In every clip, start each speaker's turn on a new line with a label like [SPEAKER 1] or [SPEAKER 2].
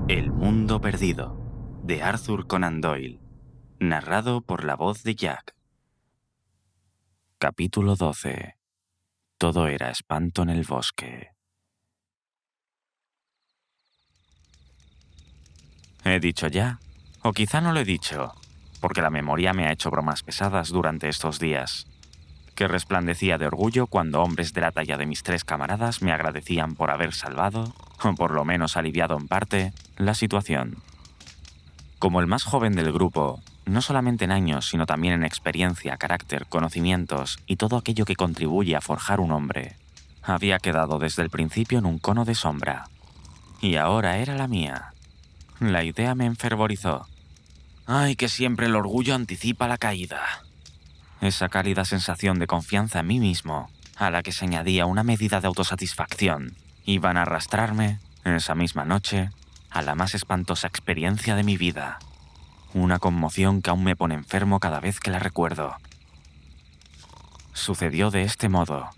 [SPEAKER 1] El mundo perdido, de Arthur Conan Doyle, narrado por la voz de Jack. Capítulo 12. Todo era espanto en el bosque. ¿He dicho ya? O quizá no lo he dicho, porque la memoria me ha hecho bromas pesadas durante estos días, que resplandecía de orgullo cuando hombres de la talla de mis 3 camaradas me agradecían por haber salvado, o por lo menos aliviado en parte, la situación. Como el más joven del grupo, no solamente en años, sino también en experiencia, carácter, conocimientos y todo aquello que contribuye a forjar un hombre, había quedado desde el principio en un cono de sombra. Y ahora era la mía. La idea me enfervorizó. ¡Ay, que siempre el orgullo anticipa la caída! Esa cálida sensación de confianza en mí mismo, a la que se añadía una medida de autosatisfacción, iban a arrastrarme, esa misma noche, a la más espantosa experiencia de mi vida. Una conmoción que aún me pone enfermo cada vez que la recuerdo. Sucedió de este modo.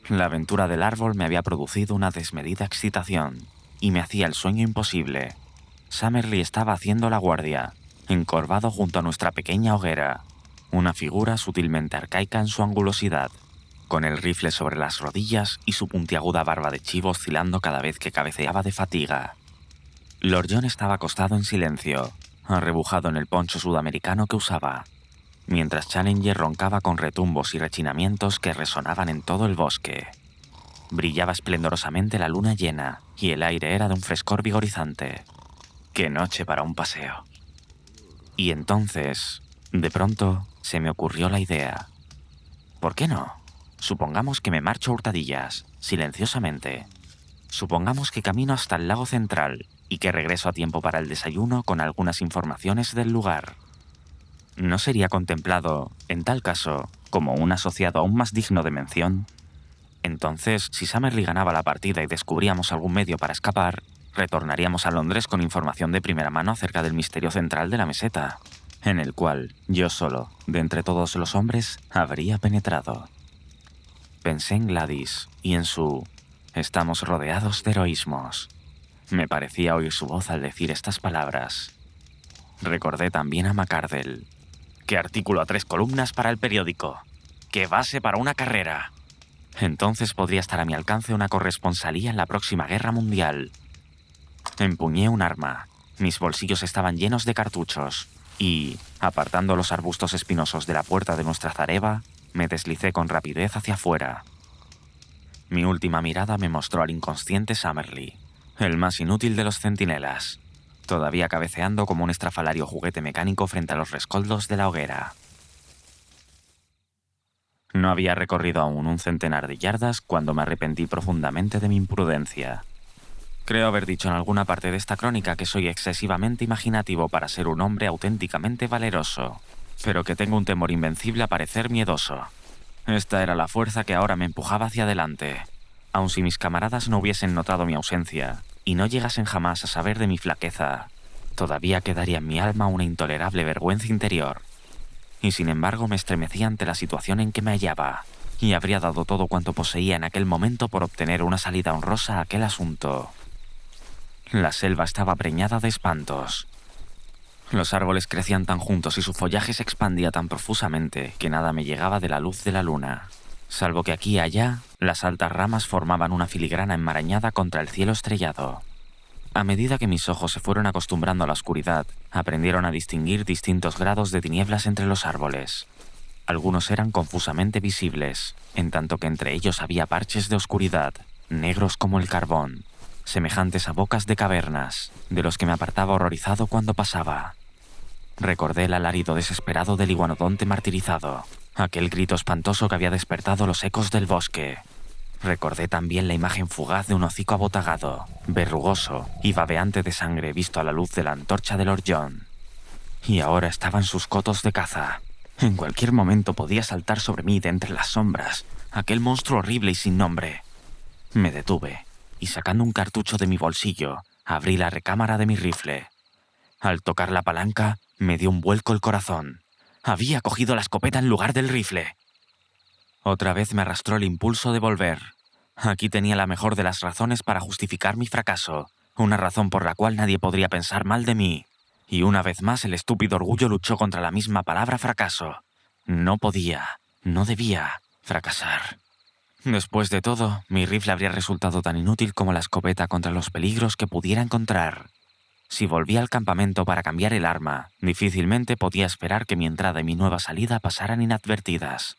[SPEAKER 1] La aventura del árbol me había producido una desmedida excitación y me hacía el sueño imposible. Summerlee estaba haciendo la guardia, encorvado junto a nuestra pequeña hoguera, una figura sutilmente arcaica en su angulosidad, con el rifle sobre las rodillas y su puntiaguda barba de chivo oscilando cada vez que cabeceaba de fatiga. Lord John estaba acostado en silencio, arrebujado en el poncho sudamericano que usaba, mientras Challenger roncaba con retumbos y rechinamientos que resonaban en todo el bosque. Brillaba esplendorosamente la luna llena y el aire era de un frescor vigorizante. ¡Qué noche para un paseo! Y entonces, de pronto, se me ocurrió la idea. ¿Por qué no? Supongamos que me marcho a hurtadillas, silenciosamente. Supongamos que camino hasta el lago central y que regreso a tiempo para el desayuno con algunas informaciones del lugar. ¿No sería contemplado, en tal caso, como un asociado aún más digno de mención? Entonces, si Summerlee ganaba la partida y descubríamos algún medio para escapar, retornaríamos a Londres con información de primera mano acerca del misterio central de la meseta, en el cual yo solo, de entre todos los hombres, habría penetrado. Pensé en Gladys y en su «estamos rodeados de heroísmos». Me parecía oír su voz al decir estas palabras. Recordé también a McArdle. ¡Qué artículo a 3 columnas para el periódico! ¡Qué base para una carrera! Entonces podría estar a mi alcance una corresponsalía en la próxima guerra mundial. Empuñé un arma. Mis bolsillos estaban llenos de cartuchos y, apartando los arbustos espinosos de la puerta de nuestra zareba, me deslicé con rapidez hacia afuera. Mi última mirada me mostró al inconsciente Summerlee, el más inútil de los centinelas, todavía cabeceando como un estrafalario juguete mecánico frente a los rescoldos de la hoguera. No había recorrido aún un centenar de yardas cuando me arrepentí profundamente de mi imprudencia. Creo haber dicho en alguna parte de esta crónica que soy excesivamente imaginativo para ser un hombre auténticamente valeroso, pero que tengo un temor invencible a parecer miedoso. Esta era la fuerza que ahora me empujaba hacia adelante, aun si mis camaradas no hubiesen notado mi ausencia y no llegasen jamás a saber de mi flaqueza, todavía quedaría en mi alma una intolerable vergüenza interior. Y sin embargo me estremecí ante la situación en que me hallaba, y habría dado todo cuanto poseía en aquel momento por obtener una salida honrosa a aquel asunto. La selva estaba preñada de espantos. Los árboles crecían tan juntos y su follaje se expandía tan profusamente que nada me llegaba de la luz de la luna, salvo que aquí y allá las altas ramas formaban una filigrana enmarañada contra el cielo estrellado. A medida que mis ojos se fueron acostumbrando a la oscuridad, aprendieron a distinguir distintos grados de tinieblas entre los árboles. Algunos eran confusamente visibles, en tanto que entre ellos había parches de oscuridad, negros como el carbón, semejantes a bocas de cavernas, de los que me apartaba horrorizado cuando pasaba. Recordé el alarido desesperado del iguanodonte martirizado, aquel grito espantoso que había despertado los ecos del bosque. Recordé también la imagen fugaz de un hocico abotagado, verrugoso y babeante de sangre visto a la luz de la antorcha de Lord John. Y ahora estaba en sus cotos de caza. En cualquier momento podía saltar sobre mí de entre las sombras, aquel monstruo horrible y sin nombre. Me detuve, y sacando un cartucho de mi bolsillo, abrí la recámara de mi rifle. Al tocar la palanca, me dio un vuelco el corazón. Había cogido la escopeta en lugar del rifle. Otra vez me arrastró el impulso de volver. Aquí tenía la mejor de las razones para justificar mi fracaso, una razón por la cual nadie podría pensar mal de mí. Y una vez más el estúpido orgullo luchó contra la misma palabra fracaso. No podía, no debía fracasar. Después de todo, mi rifle habría resultado tan inútil como la escopeta contra los peligros que pudiera encontrar. Si volvía al campamento para cambiar el arma, difícilmente podía esperar que mi entrada y mi nueva salida pasaran inadvertidas.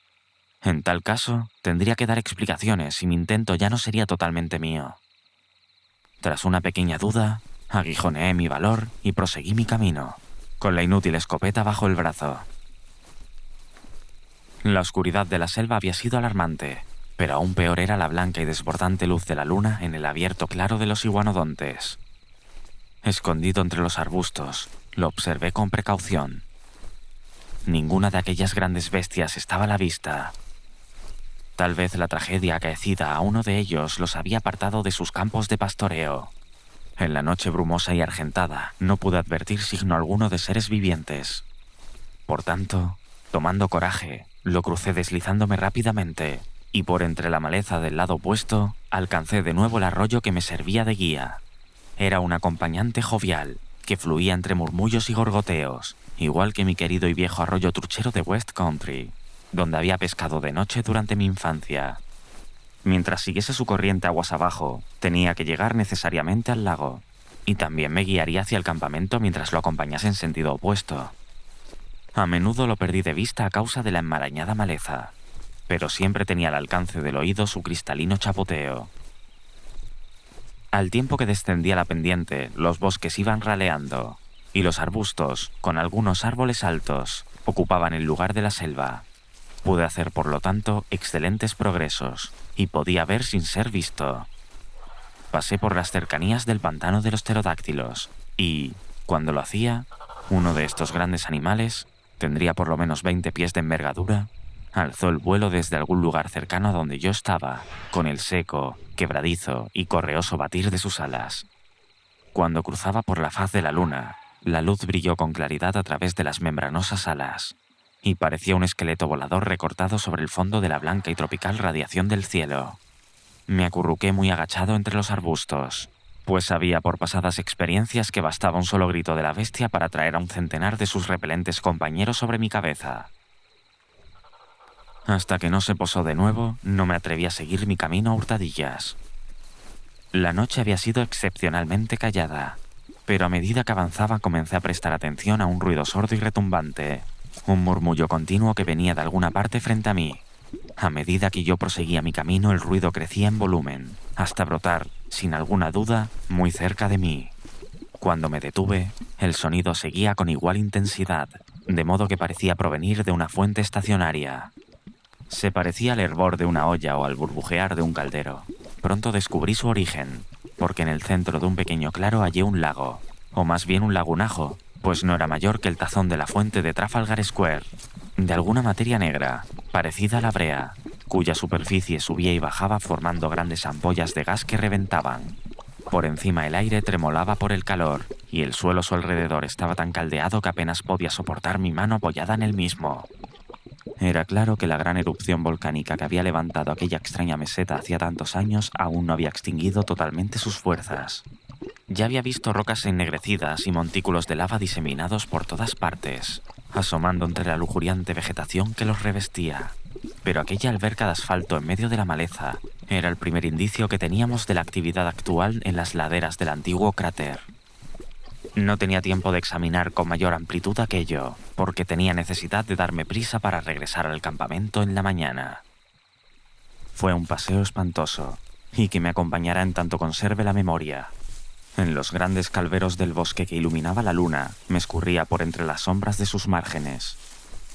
[SPEAKER 1] En tal caso, tendría que dar explicaciones y mi intento ya no sería totalmente mío. Tras una pequeña duda, aguijoneé mi valor y proseguí mi camino, con la inútil escopeta bajo el brazo. La oscuridad de la selva había sido alarmante, pero aún peor era la blanca y desbordante luz de la luna en el abierto claro de los iguanodontes. Escondido entre los arbustos, lo observé con precaución. Ninguna de aquellas grandes bestias estaba a la vista. Tal vez la tragedia acaecida a uno de ellos los había apartado de sus campos de pastoreo. En la noche brumosa y argentada no pude advertir signo alguno de seres vivientes. Por tanto, tomando coraje, lo crucé deslizándome rápidamente y por entre la maleza del lado opuesto alcancé de nuevo el arroyo que me servía de guía. Era un acompañante jovial que fluía entre murmullos y gorgoteos, igual que mi querido y viejo arroyo truchero de West Country, donde había pescado de noche durante mi infancia. Mientras siguiese su corriente aguas abajo, tenía que llegar necesariamente al lago, y también me guiaría hacia el campamento mientras lo acompañase en sentido opuesto. A menudo lo perdí de vista a causa de la enmarañada maleza, pero siempre tenía al alcance del oído su cristalino chapoteo. Al tiempo que descendía la pendiente, los bosques iban raleando, y los arbustos, con algunos árboles altos, ocupaban el lugar de la selva. Pude hacer, por lo tanto, excelentes progresos, y podía ver sin ser visto. Pasé por las cercanías del pantano de los pterodáctilos, y, cuando lo hacía, uno de estos grandes animales, tendría por lo menos 20 pies de envergadura, alzó el vuelo desde algún lugar cercano a donde yo estaba, con el seco, quebradizo y correoso batir de sus alas. Cuando cruzaba por la faz de la luna, la luz brilló con claridad a través de las membranosas alas, y parecía un esqueleto volador recortado sobre el fondo de la blanca y tropical radiación del cielo. Me acurruqué muy agachado entre los arbustos, pues sabía por pasadas experiencias que bastaba un solo grito de la bestia para atraer a un centenar de sus repelentes compañeros sobre mi cabeza. Hasta que no se posó de nuevo, no me atreví a seguir mi camino a hurtadillas. La noche había sido excepcionalmente callada, pero a medida que avanzaba comencé a prestar atención a un ruido sordo y retumbante, un murmullo continuo que venía de alguna parte frente a mí. A medida que yo proseguía mi camino, el ruido crecía en volumen, hasta brotar, sin alguna duda, muy cerca de mí. Cuando me detuve, el sonido seguía con igual intensidad, de modo que parecía provenir de una fuente estacionaria. Se parecía al hervor de una olla o al burbujear de un caldero. Pronto descubrí su origen, porque en el centro de un pequeño claro hallé un lago, o más bien un lagunajo, pues no era mayor que el tazón de la fuente de Trafalgar Square, de alguna materia negra, parecida a la brea, cuya superficie subía y bajaba formando grandes ampollas de gas que reventaban. Por encima el aire tremolaba por el calor, y el suelo a su alrededor estaba tan caldeado que apenas podía soportar mi mano apoyada en él mismo. Era claro que la gran erupción volcánica que había levantado aquella extraña meseta hacía tantos años aún no había extinguido totalmente sus fuerzas. Ya había visto rocas ennegrecidas y montículos de lava diseminados por todas partes, asomando entre la lujuriante vegetación que los revestía. Pero aquella alberca de asfalto en medio de la maleza era el primer indicio que teníamos de la actividad actual en las laderas del antiguo cráter. No tenía tiempo de examinar con mayor amplitud aquello, porque tenía necesidad de darme prisa para regresar al campamento en la mañana. Fue un paseo espantoso, y que me acompañará en tanto conserve la memoria. En los grandes calveros del bosque que iluminaba la luna, me escurría por entre las sombras de sus márgenes.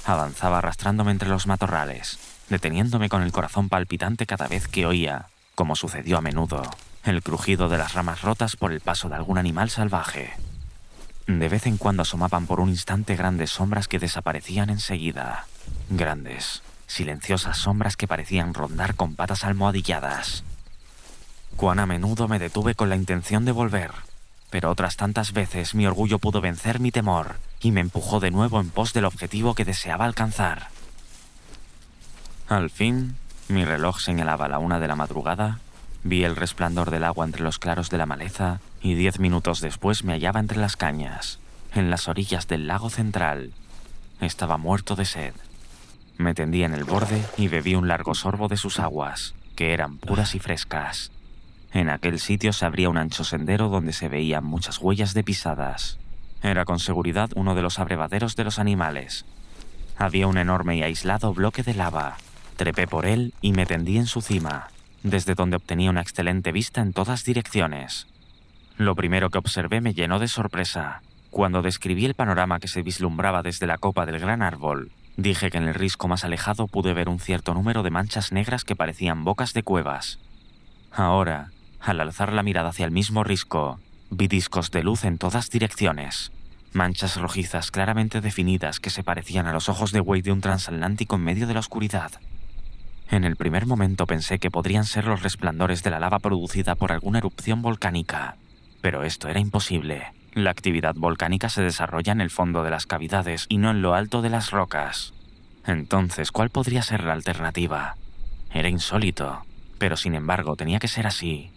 [SPEAKER 1] Avanzaba arrastrándome entre los matorrales, deteniéndome con el corazón palpitante cada vez que oía, como sucedió a menudo, el crujido de las ramas rotas por el paso de algún animal salvaje. De vez en cuando asomaban por un instante grandes sombras que desaparecían enseguida. Grandes, silenciosas sombras que parecían rondar con patas almohadilladas. Cuán a menudo me detuve con la intención de volver, pero otras tantas veces mi orgullo pudo vencer mi temor y me empujó de nuevo en pos del objetivo que deseaba alcanzar. Al fin, mi reloj señalaba la 1 de la madrugada Vi el resplandor del agua entre los claros de la maleza y 10 minutos después me hallaba entre las cañas, en las orillas del lago central. Estaba muerto de sed. Me tendí en el borde y bebí un largo sorbo de sus aguas, que eran puras y frescas. En aquel sitio se abría un ancho sendero donde se veían muchas huellas de pisadas. Era con seguridad uno de los abrevaderos de los animales. Había un enorme y aislado bloque de lava. Trepé por él y me tendí en su cima, desde donde obtenía una excelente vista en todas direcciones. Lo primero que observé me llenó de sorpresa. Cuando describí el panorama que se vislumbraba desde la copa del gran árbol, dije que en el risco más alejado pude ver un cierto número de manchas negras que parecían bocas de cuevas. Ahora, al alzar la mirada hacia el mismo risco, vi discos de luz en todas direcciones. Manchas rojizas claramente definidas que se parecían a los ojos de Wade de un transatlántico en medio de la oscuridad. En el primer momento pensé que podrían ser los resplandores de la lava producida por alguna erupción volcánica, pero esto era imposible. La actividad volcánica se desarrolla en el fondo de las cavidades y no en lo alto de las rocas. Entonces, ¿cuál podría ser la alternativa? Era insólito, pero sin embargo tenía que ser así.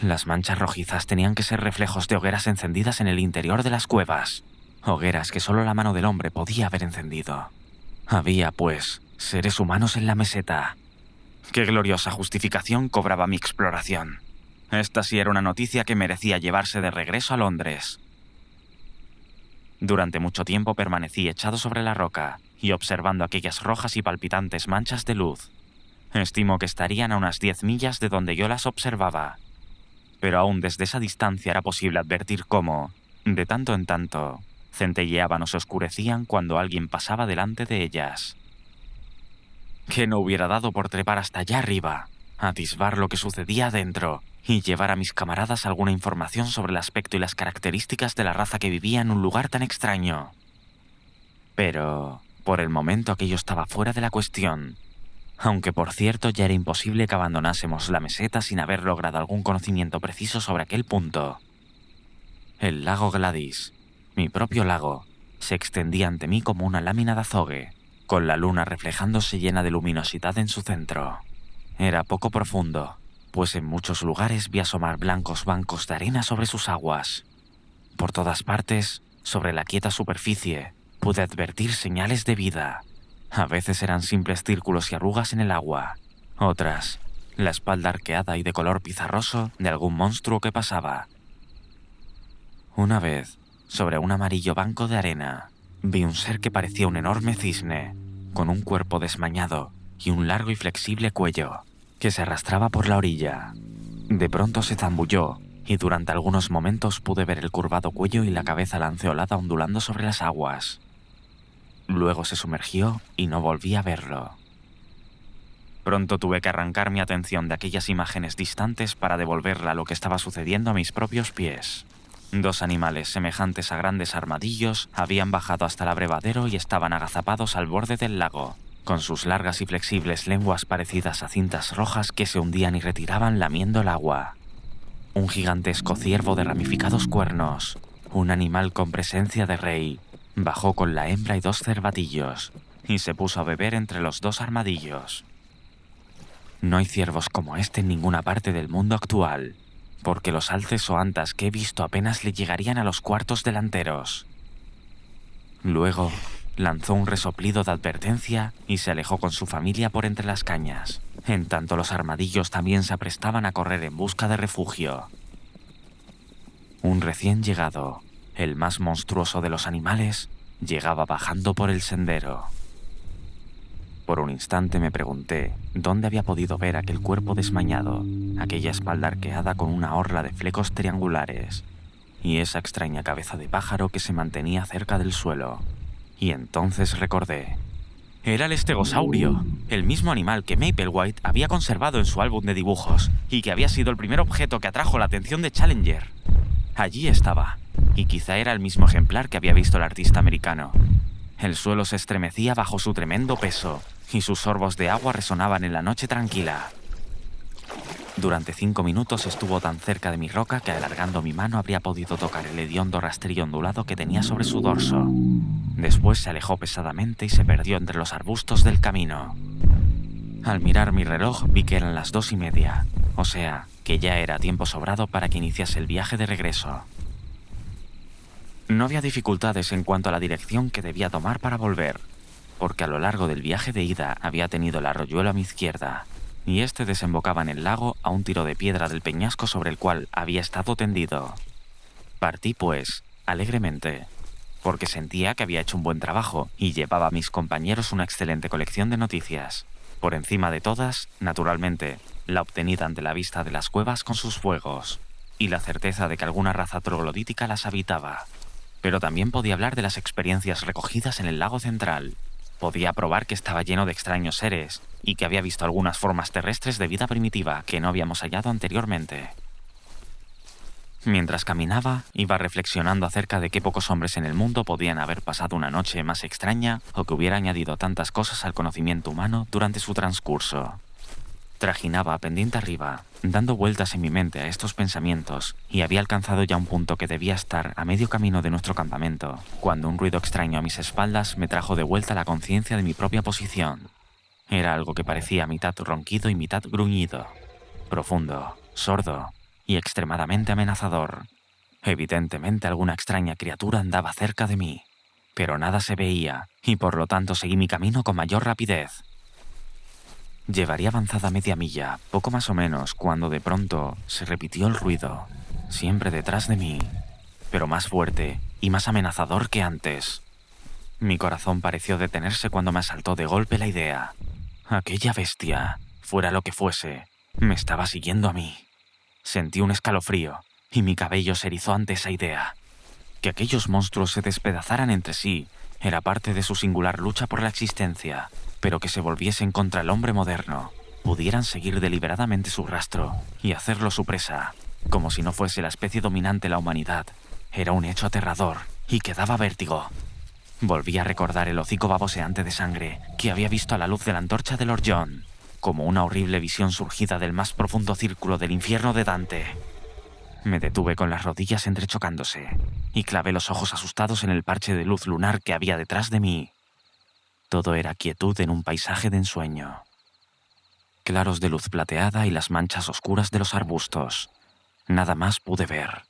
[SPEAKER 1] Las manchas rojizas tenían que ser reflejos de hogueras encendidas en el interior de las cuevas. Hogueras que solo la mano del hombre podía haber encendido. Había, pues, seres humanos en la meseta. Qué gloriosa justificación cobraba mi exploración. Esta sí era una noticia que merecía llevarse de regreso a Londres. Durante mucho tiempo permanecí echado sobre la roca y observando aquellas rojas y palpitantes manchas de luz. Estimo que estarían a unas 10 millas de donde yo las observaba. Pero aún desde esa distancia era posible advertir cómo, de tanto en tanto, centelleaban o se oscurecían cuando alguien pasaba delante de ellas. ¿Qué no hubiera dado por trepar hasta allá arriba, atisbar lo que sucedía adentro y llevar a mis camaradas alguna información sobre el aspecto y las características de la raza que vivía en un lugar tan extraño? Pero, por el momento aquello estaba fuera de la cuestión. Aunque por cierto ya era imposible que abandonásemos la meseta sin haber logrado algún conocimiento preciso sobre aquel punto. El lago Gladys, mi propio lago, se extendía ante mí como una lámina de azogue, con la luna reflejándose llena de luminosidad en su centro. Era poco profundo, pues en muchos lugares vi asomar blancos bancos de arena sobre sus aguas. Por todas partes, sobre la quieta superficie, pude advertir señales de vida. A veces eran simples círculos y arrugas en el agua, otras, la espalda arqueada y de color pizarroso de algún monstruo que pasaba. Una vez, sobre un amarillo banco de arena, vi un ser que parecía un enorme cisne, con un cuerpo desmañado y un largo y flexible cuello, que se arrastraba por la orilla. De pronto se zambulló, y durante algunos momentos pude ver el curvado cuello y la cabeza lanceolada ondulando sobre las aguas. Luego se sumergió y no volví a verlo. Pronto tuve que arrancar mi atención de aquellas imágenes distantes para devolverla a lo que estaba sucediendo a mis propios pies. 2 animales semejantes a grandes armadillos habían bajado hasta el abrevadero y estaban agazapados al borde del lago, con sus largas y flexibles lenguas parecidas a cintas rojas que se hundían y retiraban lamiendo el agua. Un gigantesco ciervo de ramificados cuernos, un animal con presencia de rey, bajó con la hembra y 2 cervatillos, y se puso a beber entre los 2 armadillos. No hay ciervos como este en ninguna parte del mundo actual, porque los alces o antas que he visto apenas le llegarían a los cuartos delanteros. Luego, lanzó un resoplido de advertencia y se alejó con su familia por entre las cañas. En tanto los armadillos también se aprestaban a correr en busca de refugio. Un recién llegado, el más monstruoso de los animales, llegaba bajando por el sendero. Por un instante me pregunté dónde había podido ver aquel cuerpo desmañado, aquella espalda arqueada con una orla de flecos triangulares, y esa extraña cabeza de pájaro que se mantenía cerca del suelo. Y entonces recordé. Era el estegosaurio, el mismo animal que Mapplewhite había conservado en su álbum de dibujos y que había sido el primer objeto que atrajo la atención de Challenger. Allí estaba, y quizá era el mismo ejemplar que había visto el artista americano. El suelo se estremecía bajo su tremendo peso y sus sorbos de agua resonaban en la noche tranquila. Durante 5 minutos estuvo tan cerca de mi roca que alargando mi mano habría podido tocar el hediondo rastrillo ondulado que tenía sobre su dorso. Después se alejó pesadamente y se perdió entre los arbustos del camino. Al mirar mi reloj vi que eran las 2:30, o sea, que que ya era tiempo sobrado para que iniciase el viaje de regreso. No había dificultades en cuanto a la dirección que debía tomar para volver, porque a lo largo del viaje de ida había tenido el arroyuelo a mi izquierda, y este desembocaba en el lago a un tiro de piedra del peñasco sobre el cual había estado tendido. Partí, pues, alegremente, porque sentía que había hecho un buen trabajo y llevaba a mis compañeros una excelente colección de noticias. Por encima de todas, naturalmente, la obtenida ante la vista de las cuevas con sus fuegos, y la certeza de que alguna raza troglodítica las habitaba. Pero también podía hablar de las experiencias recogidas en el lago central. Podía probar que estaba lleno de extraños seres y que había visto algunas formas terrestres de vida primitiva que no habíamos hallado anteriormente. Mientras caminaba, iba reflexionando acerca de qué pocos hombres en el mundo podían haber pasado una noche más extraña o que hubiera añadido tantas cosas al conocimiento humano durante su transcurso. Trajinaba pendiente arriba, dando vueltas en mi mente a estos pensamientos, y había alcanzado ya un punto que debía estar a medio camino de nuestro campamento, cuando un ruido extraño a mis espaldas me trajo de vuelta la conciencia de mi propia posición. Era algo que parecía mitad ronquido y mitad gruñido, profundo, sordo y extremadamente amenazador. Evidentemente alguna extraña criatura andaba cerca de mí, pero nada se veía, y por lo tanto seguí mi camino con mayor rapidez. Llevaría avanzada media milla, poco más o menos, cuando de pronto se repitió el ruido, siempre detrás de mí, pero más fuerte y más amenazador que antes. Mi corazón pareció detenerse cuando me asaltó de golpe la idea. Aquella bestia, fuera lo que fuese, me estaba siguiendo a mí. Sentí un escalofrío y mi cabello se erizó ante esa idea. Que aquellos monstruos se despedazaran entre sí era parte de su singular lucha por la existencia, pero que se volviesen contra el hombre moderno, pudieran seguir deliberadamente su rastro y hacerlo su presa, como si no fuese la especie dominante de la humanidad, era un hecho aterrador y que daba vértigo. Volví a recordar el hocico baboseante de sangre que había visto a la luz de la antorcha de Lord John, como una horrible visión surgida del más profundo círculo del infierno de Dante. Me detuve con las rodillas entrechocándose y clavé los ojos asustados en el parche de luz lunar que había detrás de mí. Todo era quietud en un paisaje de ensueño. Claros de luz plateada y las manchas oscuras de los arbustos. Nada más pude ver.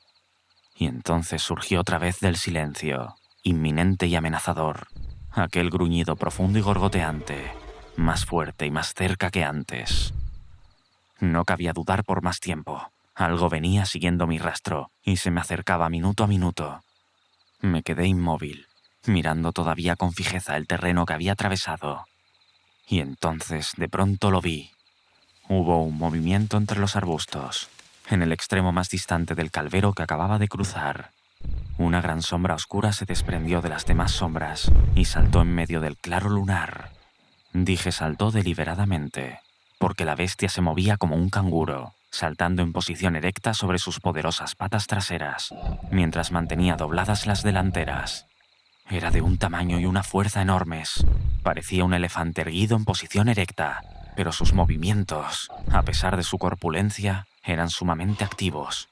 [SPEAKER 1] Y entonces surgió otra vez del silencio, inminente y amenazador, aquel gruñido profundo y gorgoteante, más fuerte y más cerca que antes. No cabía dudar por más tiempo. Algo venía siguiendo mi rastro y se me acercaba minuto a minuto. Me quedé inmóvil, mirando todavía con fijeza el terreno que había atravesado. Y entonces, de pronto lo vi. Hubo un movimiento entre los arbustos, en el extremo más distante del calvero que acababa de cruzar. Una gran sombra oscura se desprendió de las demás sombras y saltó en medio del claro lunar. Dije saltó deliberadamente, porque la bestia se movía como un canguro, saltando en posición erecta sobre sus poderosas patas traseras, mientras mantenía dobladas las delanteras. Era de un tamaño y una fuerza enormes. Parecía un elefante erguido en posición erecta, pero sus movimientos, a pesar de su corpulencia, eran sumamente activos.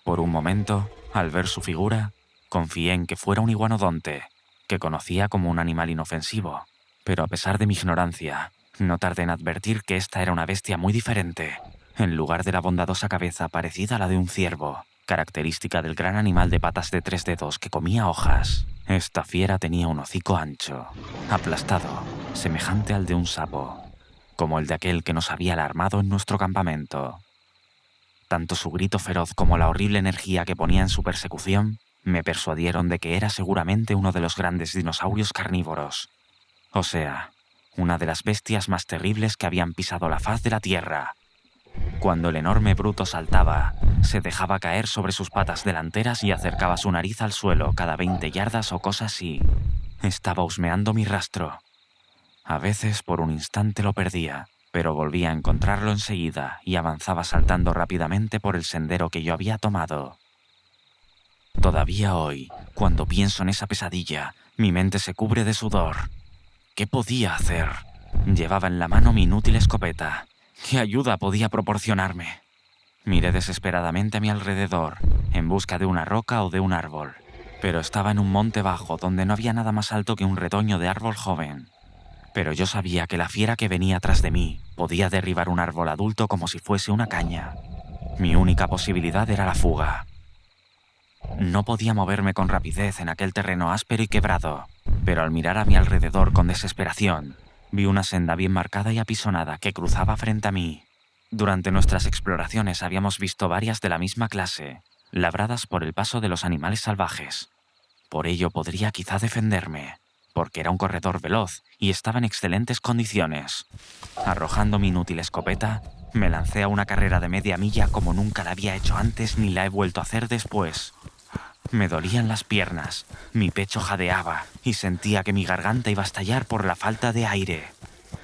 [SPEAKER 1] Por un momento, al ver su figura, confié en que fuera un iguanodonte, que conocía como un animal inofensivo, pero a pesar de mi ignorancia, no tardé en advertir que esta era una bestia muy diferente. En lugar de la bondadosa cabeza parecida a la de un ciervo, característica del gran animal de patas de 3 dedos que comía hojas, esta fiera tenía un hocico ancho, aplastado, semejante al de un sapo, como el de aquel que nos había alarmado en nuestro campamento. Tanto su grito feroz como la horrible energía que ponía en su persecución me persuadieron de que era seguramente uno de los grandes dinosaurios carnívoros, o sea, una de las bestias más terribles que habían pisado la faz de la tierra. Cuando el enorme bruto saltaba, se dejaba caer sobre sus patas delanteras y acercaba su nariz al suelo cada 20 yardas o cosa así. Estaba husmeando mi rastro. A veces por un instante lo perdía, pero volvía a encontrarlo enseguida y avanzaba saltando rápidamente por el sendero que yo había tomado. Todavía hoy, cuando pienso en esa pesadilla, mi mente se cubre de sudor. ¿Qué podía hacer? Llevaba en la mano mi inútil escopeta. ¿Qué ayuda podía proporcionarme? Miré desesperadamente a mi alrededor, en busca de una roca o de un árbol, pero estaba en un monte bajo donde no había nada más alto que un retoño de árbol joven. Pero yo sabía que la fiera que venía tras de mí podía derribar un árbol adulto como si fuese una caña. Mi única posibilidad era la fuga. No podía moverme con rapidez en aquel terreno áspero y quebrado, pero al mirar a mi alrededor con desesperación, vi una senda bien marcada y apisonada que cruzaba frente a mí. Durante nuestras exploraciones habíamos visto varias de la misma clase, labradas por el paso de los animales salvajes. Por ello podría quizá defenderme, porque era un corredor veloz y estaba en excelentes condiciones. Arrojando mi inútil escopeta, me lancé a una carrera de media milla como nunca la había hecho antes ni la he vuelto a hacer después. Me dolían las piernas, mi pecho jadeaba y sentía que mi garganta iba a estallar por la falta de aire.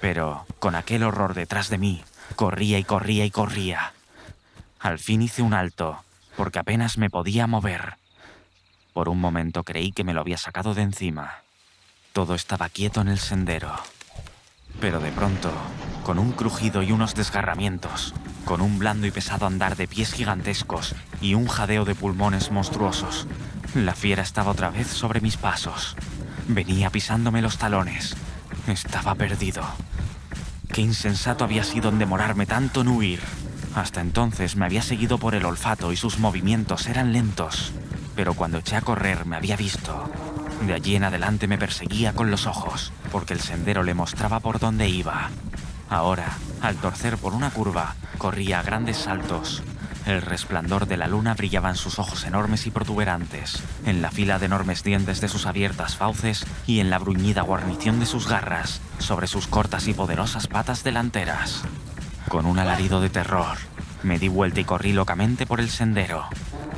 [SPEAKER 1] Pero, con aquel horror detrás de mí, corría y corría y corría. Al fin hice un alto, porque apenas me podía mover. Por un momento creí que me lo había sacado de encima. Todo estaba quieto en el sendero. Pero de pronto, con un crujido y unos desgarramientos, con un blando y pesado andar de pies gigantescos y un jadeo de pulmones monstruosos, la fiera estaba otra vez sobre mis pasos. Venía pisándome los talones. Estaba perdido. Qué insensato había sido en demorarme tanto en huir. Hasta entonces me había seguido por el olfato y sus movimientos eran lentos. Pero cuando eché a correr me había visto. De allí en adelante me perseguía con los ojos, porque el sendero le mostraba por dónde iba. Ahora, al torcer por una curva, corría a grandes saltos. El resplandor de la luna brillaba en sus ojos enormes y protuberantes, en la fila de enormes dientes de sus abiertas fauces y en la bruñida guarnición de sus garras, sobre sus cortas y poderosas patas delanteras. Con un alarido de terror, me di vuelta y corrí locamente por el sendero.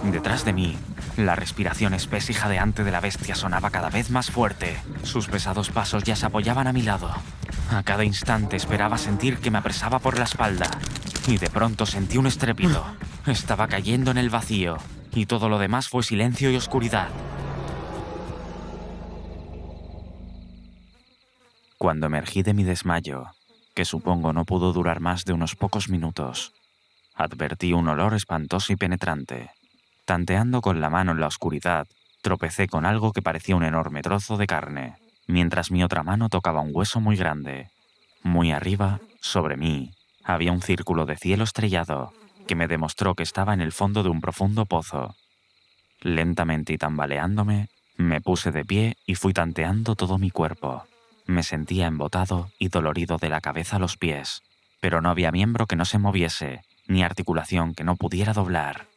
[SPEAKER 1] Detrás de mí, la respiración espesa y jadeante de la bestia sonaba cada vez más fuerte. Sus pesados pasos ya se apoyaban a mi lado. A cada instante esperaba sentir que me apresaba por la espalda. Y de pronto sentí un estrépito. Estaba cayendo en el vacío, y todo lo demás fue silencio y oscuridad. Cuando emergí de mi desmayo, que supongo no pudo durar más de unos pocos minutos, advertí un olor espantoso y penetrante. Tanteando con la mano en la oscuridad, tropecé con algo que parecía un enorme trozo de carne, mientras mi otra mano tocaba un hueso muy grande. Muy arriba, sobre mí, había un círculo de cielo estrellado, que me demostró que estaba en el fondo de un profundo pozo. Lentamente y tambaleándome, me puse de pie y fui tanteando todo mi cuerpo. Me sentía embotado y dolorido de la cabeza a los pies, pero no había miembro que no se moviese, ni articulación que no pudiera doblar.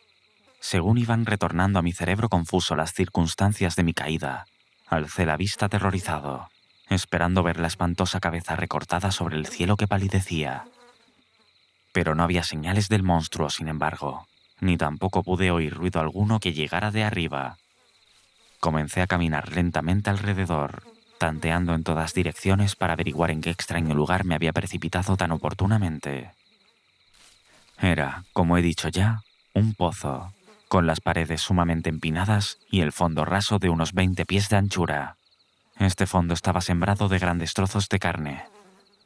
[SPEAKER 1] Según iban retornando a mi cerebro confuso las circunstancias de mi caída, alcé la vista aterrorizado, esperando ver la espantosa cabeza recortada sobre el cielo que palidecía. Pero no había señales del monstruo, sin embargo, ni tampoco pude oír ruido alguno que llegara de arriba. Comencé a caminar lentamente alrededor, tanteando en todas direcciones para averiguar en qué extraño lugar me había precipitado tan oportunamente. Era, como he dicho ya, un pozo, con las paredes sumamente empinadas y el fondo raso de unos 20 pies de anchura. Este fondo estaba sembrado de grandes trozos de carne,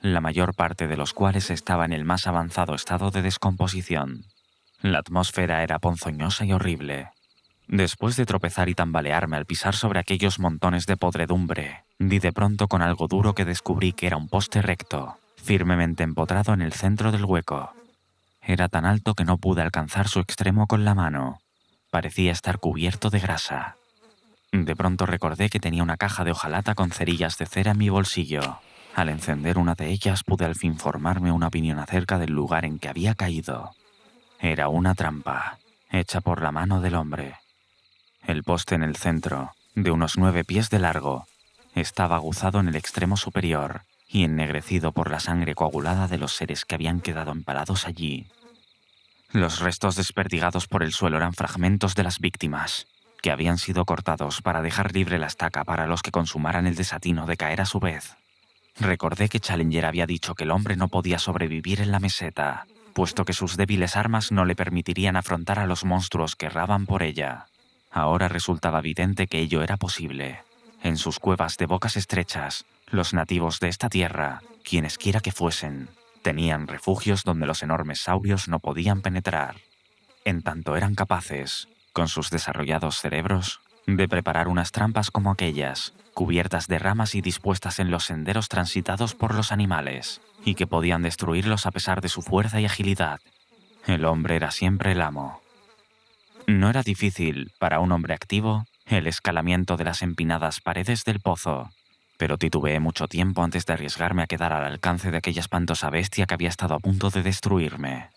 [SPEAKER 1] la mayor parte de los cuales estaba en el más avanzado estado de descomposición. La atmósfera era ponzoñosa y horrible. Después de tropezar y tambalearme al pisar sobre aquellos montones de podredumbre, di de pronto con algo duro que descubrí que era un poste recto, firmemente empotrado en el centro del hueco. Era tan alto que no pude alcanzar su extremo con la mano. Parecía estar cubierto de grasa. De pronto recordé que tenía una caja de hojalata con cerillas de cera en mi bolsillo. Al encender una de ellas pude al fin formarme una opinión acerca del lugar en que había caído. Era una trampa, hecha por la mano del hombre. El poste en el centro, de unos 9 pies de largo, estaba aguzado en el extremo superior y ennegrecido por la sangre coagulada de los seres que habían quedado empalados allí. Los restos desperdigados por el suelo eran fragmentos de las víctimas, que habían sido cortados para dejar libre la estaca para los que consumaran el desatino de caer a su vez. Recordé que Challenger había dicho que el hombre no podía sobrevivir en la meseta, puesto que sus débiles armas no le permitirían afrontar a los monstruos que erraban por ella. Ahora resultaba evidente que ello era posible. En sus cuevas de bocas estrechas, los nativos de esta tierra, quienesquiera que fuesen, tenían refugios donde los enormes saurios no podían penetrar. En tanto eran capaces, con sus desarrollados cerebros, de preparar unas trampas como aquellas, cubiertas de ramas y dispuestas en los senderos transitados por los animales, y que podían destruirlos a pesar de su fuerza y agilidad. El hombre era siempre el amo. No era difícil, para un hombre activo, el escalamiento de las empinadas paredes del pozo, pero titubeé mucho tiempo antes de arriesgarme a quedar al alcance de aquella espantosa bestia que había estado a punto de destruirme.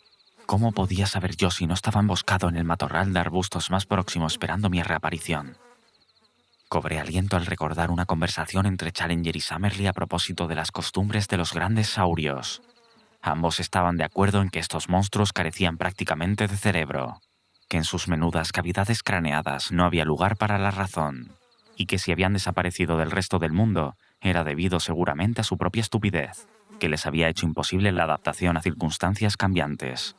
[SPEAKER 1] ¿Cómo podía saber yo si no estaba emboscado en el matorral de arbustos más próximo esperando mi reaparición? Cobré aliento al recordar una conversación entre Challenger y Summerlee a propósito de las costumbres de los grandes saurios. Ambos estaban de acuerdo en que estos monstruos carecían prácticamente de cerebro, que en sus menudas cavidades craneadas no había lugar para la razón, y que si habían desaparecido del resto del mundo era debido seguramente a su propia estupidez, que les había hecho imposible la adaptación a circunstancias cambiantes.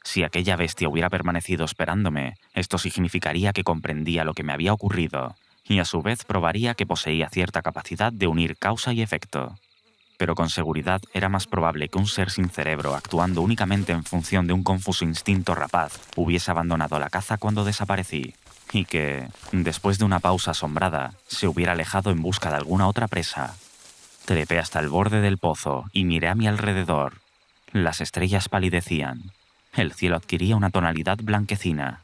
[SPEAKER 1] Si aquella bestia hubiera permanecido esperándome, esto significaría que comprendía lo que me había ocurrido, y a su vez probaría que poseía cierta capacidad de unir causa y efecto. Pero con seguridad era más probable que un ser sin cerebro, actuando únicamente en función de un confuso instinto rapaz, hubiese abandonado la caza cuando desaparecí, y que, después de una pausa asombrada, se hubiera alejado en busca de alguna otra presa. Trepé hasta el borde del pozo y miré a mi alrededor. Las estrellas palidecían, el cielo adquiría una tonalidad blanquecina,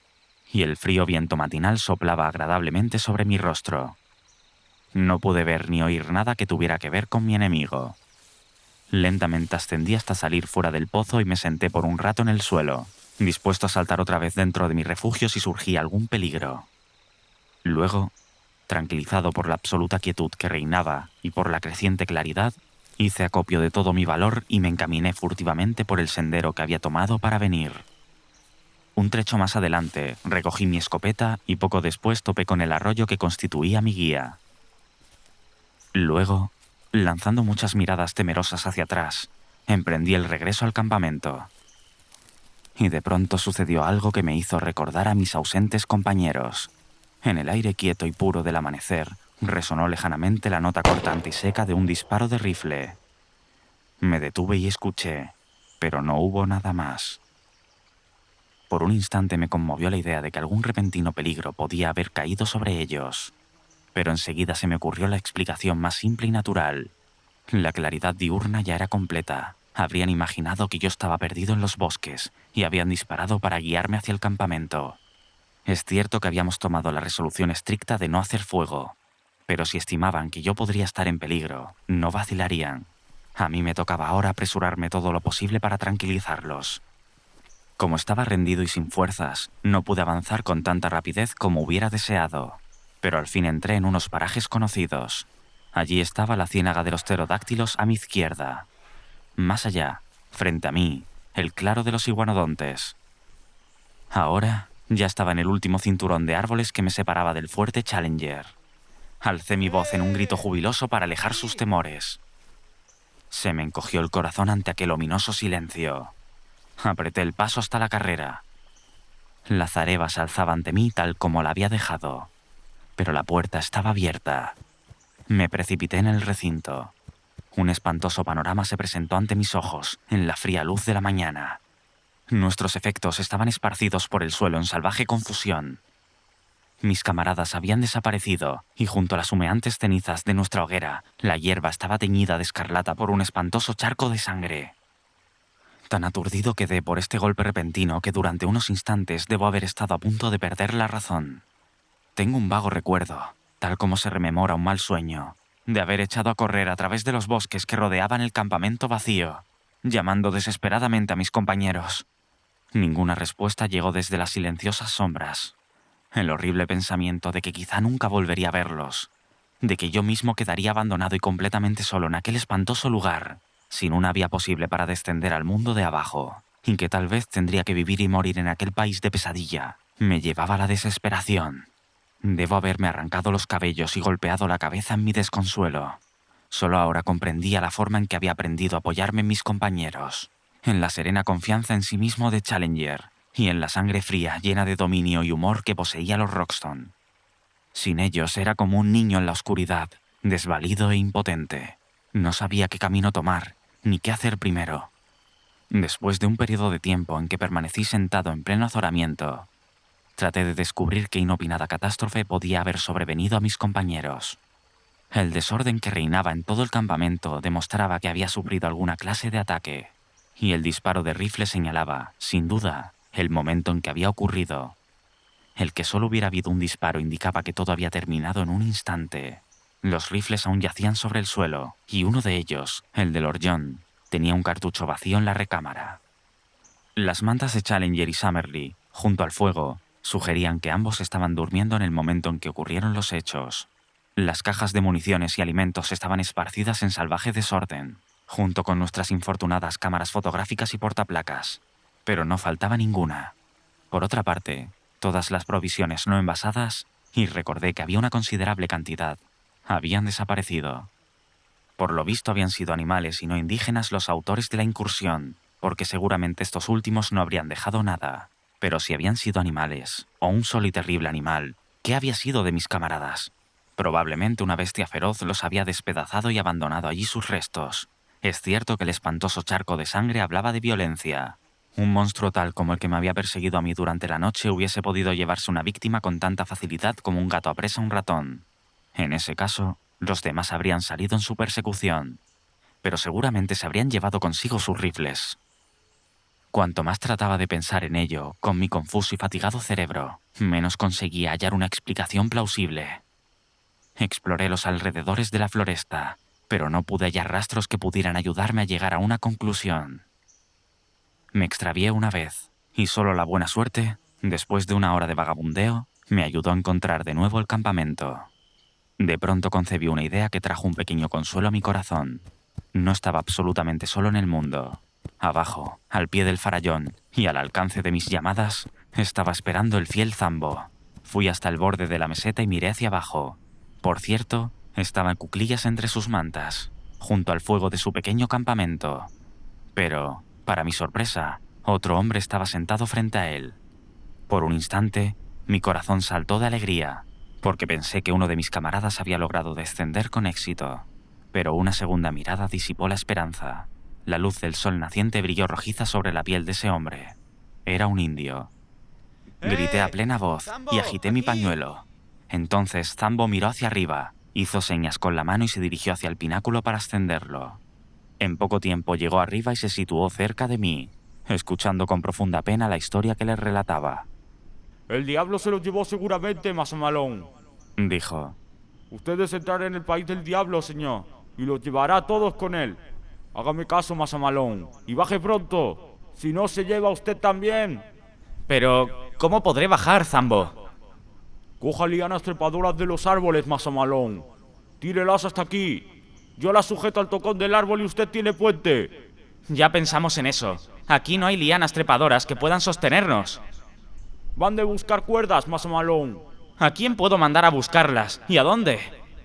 [SPEAKER 1] y el frío viento matinal soplaba agradablemente sobre mi rostro. No pude ver ni oír nada que tuviera que ver con mi enemigo. Lentamente ascendí hasta salir fuera del pozo y me senté por un rato en el suelo, dispuesto a saltar otra vez dentro de mi refugio si surgía algún peligro. Luego, tranquilizado por la absoluta quietud que reinaba y por la creciente claridad, hice acopio de todo mi valor y me encaminé furtivamente por el sendero que había tomado para venir. Un trecho más adelante, recogí mi escopeta y poco después topé con el arroyo que constituía mi guía. Luego, lanzando muchas miradas temerosas hacia atrás, emprendí el regreso al campamento. Y de pronto sucedió algo que me hizo recordar a mis ausentes compañeros. En el aire quieto y puro del amanecer, resonó lejanamente la nota cortante y seca de un disparo de rifle. Me detuve y escuché, pero no hubo nada más. Por un instante me conmovió la idea de que algún repentino peligro podía haber caído sobre ellos. Pero enseguida se me ocurrió la explicación más simple y natural. La claridad diurna ya era completa. Habrían imaginado que yo estaba perdido en los bosques y habían disparado para guiarme hacia el campamento. Es cierto que habíamos tomado la resolución estricta de no hacer fuego, pero si estimaban que yo podría estar en peligro, no vacilarían. A mí me tocaba ahora apresurarme todo lo posible para tranquilizarlos. Como estaba rendido y sin fuerzas, no pude avanzar con tanta rapidez como hubiera deseado, pero al fin entré en unos parajes conocidos. Allí estaba la ciénaga de los pterodáctilos a mi izquierda. Más allá, frente a mí, el claro de los iguanodontes. Ahora ya estaba en el último cinturón de árboles que me separaba del fuerte Challenger. Alcé mi voz en un grito jubiloso para alejar sus temores. Se me encogió el corazón ante aquel ominoso silencio. Apreté el paso hasta la carrera. La zareba se alzaba ante mí tal como la había dejado, pero la puerta estaba abierta. Me precipité en el recinto. Un espantoso panorama se presentó ante mis ojos, en la fría luz de la mañana. Nuestros efectos estaban esparcidos por el suelo en salvaje confusión. Mis camaradas habían desaparecido, y junto a las humeantes cenizas de nuestra hoguera, la hierba estaba teñida de escarlata por un espantoso charco de sangre. Tan aturdido quedé por este golpe repentino que durante unos instantes debo haber estado a punto de perder la razón. Tengo un vago recuerdo, tal como se rememora un mal sueño, de haber echado a correr a través de los bosques que rodeaban el campamento vacío, llamando desesperadamente a mis compañeros. Ninguna respuesta llegó desde las silenciosas sombras. El horrible pensamiento de que quizá nunca volvería a verlos, de que yo mismo quedaría abandonado y completamente solo en aquel espantoso lugar, sin una vía posible para descender al mundo de abajo, y que tal vez tendría que vivir y morir en aquel país de pesadilla, me llevaba a la desesperación. Debo haberme arrancado los cabellos y golpeado la cabeza en mi desconsuelo. Solo ahora comprendía la forma en que había aprendido a apoyarme en mis compañeros, en la serena confianza en sí mismo de Challenger y en la sangre fría llena de dominio y humor que poseía los Roxton. Sin ellos era como un niño en la oscuridad, desvalido e impotente. No sabía qué camino tomar, ni qué hacer primero. Después de un periodo de tiempo en que permanecí sentado en pleno azoramiento, traté de descubrir qué inopinada catástrofe podía haber sobrevenido a mis compañeros. El desorden que reinaba en todo el campamento demostraba que había sufrido alguna clase de ataque, y el disparo de rifle señalaba, sin duda, el momento en que había ocurrido. El que solo hubiera habido un disparo indicaba que todo había terminado en un instante. Los rifles aún yacían sobre el suelo, y uno de ellos, el de Lord John, tenía un cartucho vacío en la recámara. Las mantas de Challenger y Summerlee, junto al fuego, sugerían que ambos estaban durmiendo en el momento en que ocurrieron los hechos. Las cajas de municiones y alimentos estaban esparcidas en salvaje desorden, junto con nuestras infortunadas cámaras fotográficas y portaplacas, pero no faltaba ninguna. Por otra parte, todas las provisiones no envasadas, y recordé que había una considerable cantidad, habían desaparecido. Por lo visto habían sido animales y no indígenas los autores de la incursión, porque seguramente estos últimos no habrían dejado nada. Pero si habían sido animales, o un solo y terrible animal, ¿qué había sido de mis camaradas? Probablemente una bestia feroz los había despedazado y abandonado allí sus restos. Es cierto que el espantoso charco de sangre hablaba de violencia. Un monstruo tal como el que me había perseguido a mí durante la noche hubiese podido llevarse una víctima con tanta facilidad como un gato apresa a un ratón. En ese caso, los demás habrían salido en su persecución, pero seguramente se habrían llevado consigo sus rifles. Cuanto más trataba de pensar en ello, con mi confuso y fatigado cerebro, menos conseguía hallar una explicación plausible. Exploré los alrededores de la floresta, pero no pude hallar rastros que pudieran ayudarme a llegar a una conclusión. Me extravié una vez, y solo la buena suerte, después de una hora de vagabundeo, me ayudó a encontrar de nuevo el campamento. De pronto concebí una idea que trajo un pequeño consuelo a mi corazón. No estaba absolutamente solo en el mundo. Abajo, al pie del farallón y al alcance de mis llamadas, estaba esperando el fiel Zambo. Fui hasta el borde de la meseta y miré hacia abajo. Por cierto, estaba en cuclillas entre sus mantas, junto al fuego de su pequeño campamento. Pero, para mi sorpresa, otro hombre estaba sentado frente a él. Por un instante, mi corazón saltó de alegría, porque pensé que uno de mis camaradas había logrado descender con éxito. Pero una segunda mirada disipó la esperanza. La luz del sol naciente brilló rojiza sobre la piel de ese hombre. Era un indio. Grité a plena voz y agité mi pañuelo. Entonces Zambo miró hacia arriba, hizo señas con la mano y se dirigió hacia el pináculo para ascenderlo. En poco tiempo llegó arriba y se situó cerca de mí, escuchando con profunda pena la historia que le relataba.
[SPEAKER 2] El diablo se los llevó seguramente, Masamalón.
[SPEAKER 1] Dijo.
[SPEAKER 2] Ustedes entrarán en el país del diablo, señor, y los llevará a todos con él. Hágame caso, Masamalón, y baje pronto. Si no, se lleva usted también.
[SPEAKER 3] Pero, ¿cómo podré bajar, Zambo?
[SPEAKER 2] Coja lianas trepadoras de los árboles, Masamalón. Tírelas hasta aquí. Yo las sujeto al tocón del árbol y usted tiene puente.
[SPEAKER 3] Ya pensamos en eso. Aquí no hay lianas trepadoras que puedan sostenernos.
[SPEAKER 2] Van de buscar cuerdas, Masamalón.
[SPEAKER 3] ¿A quién puedo mandar a buscarlas? ¿Y a dónde?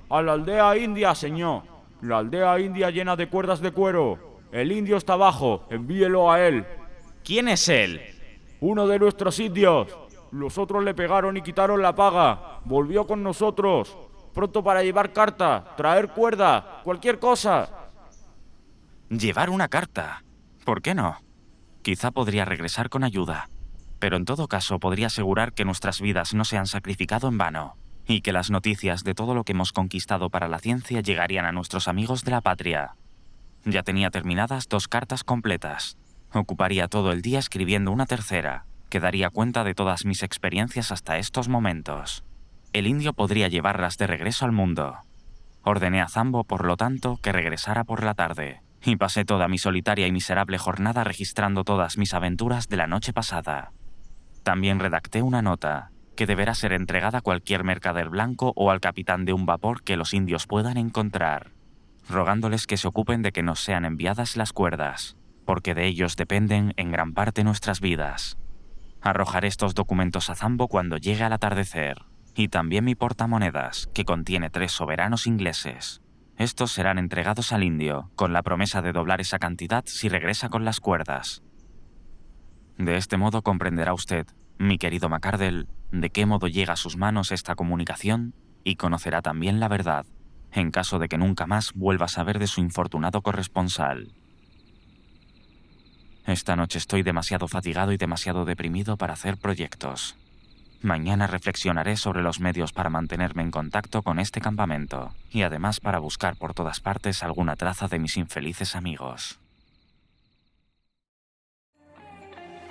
[SPEAKER 2] A la aldea india, señor. La aldea india llena de cuerdas de cuero. El indio está abajo, envíelo a él.
[SPEAKER 3] ¿Quién es él?
[SPEAKER 2] Uno de nuestros indios. Los otros le pegaron y quitaron la paga. Volvió con nosotros. Pronto para llevar carta, traer cuerda, cualquier cosa.
[SPEAKER 1] Llevar una carta. ¿Por qué no? Quizá podría regresar con ayuda. Pero en todo caso podría asegurar que nuestras vidas no se han sacrificado en vano, y que las noticias de todo lo que hemos conquistado para la ciencia llegarían a nuestros amigos de la patria. Ya tenía terminadas 2 cartas completas. Ocuparía todo el día escribiendo una tercera, que daría cuenta de todas mis experiencias hasta estos momentos. El indio podría llevarlas de regreso al mundo. Ordené a Zambo, por lo tanto, que regresara por la tarde, y pasé toda mi solitaria y miserable jornada registrando todas mis aventuras de la noche pasada. También redacté una nota, que deberá ser entregada a cualquier mercader blanco o al capitán de un vapor que los indios puedan encontrar, rogándoles que se ocupen de que nos sean enviadas las cuerdas, porque de ellos dependen en gran parte nuestras vidas. Arrojaré estos documentos a Zambo cuando llegue al atardecer, y también mi portamonedas, que contiene 3 soberanos ingleses. Estos serán entregados al indio, con la promesa de doblar esa cantidad si regresa con las cuerdas. De este modo comprenderá usted, mi querido McArdle, de qué modo llega a sus manos esta comunicación y conocerá también la verdad, en caso de que nunca más vuelva a saber de su infortunado corresponsal. Esta noche estoy demasiado fatigado y demasiado deprimido para hacer proyectos. Mañana reflexionaré sobre los medios para mantenerme en contacto con este campamento y además para buscar por todas partes alguna traza de mis infelices amigos.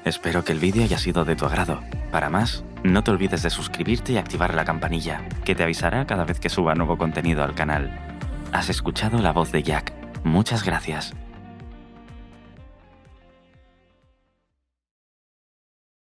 [SPEAKER 1] Espero que el vídeo haya sido de tu agrado. Para más, no te olvides de suscribirte y activar la campanilla, que te avisará cada vez que suba nuevo contenido al canal. Has escuchado la voz de Jack. Muchas gracias.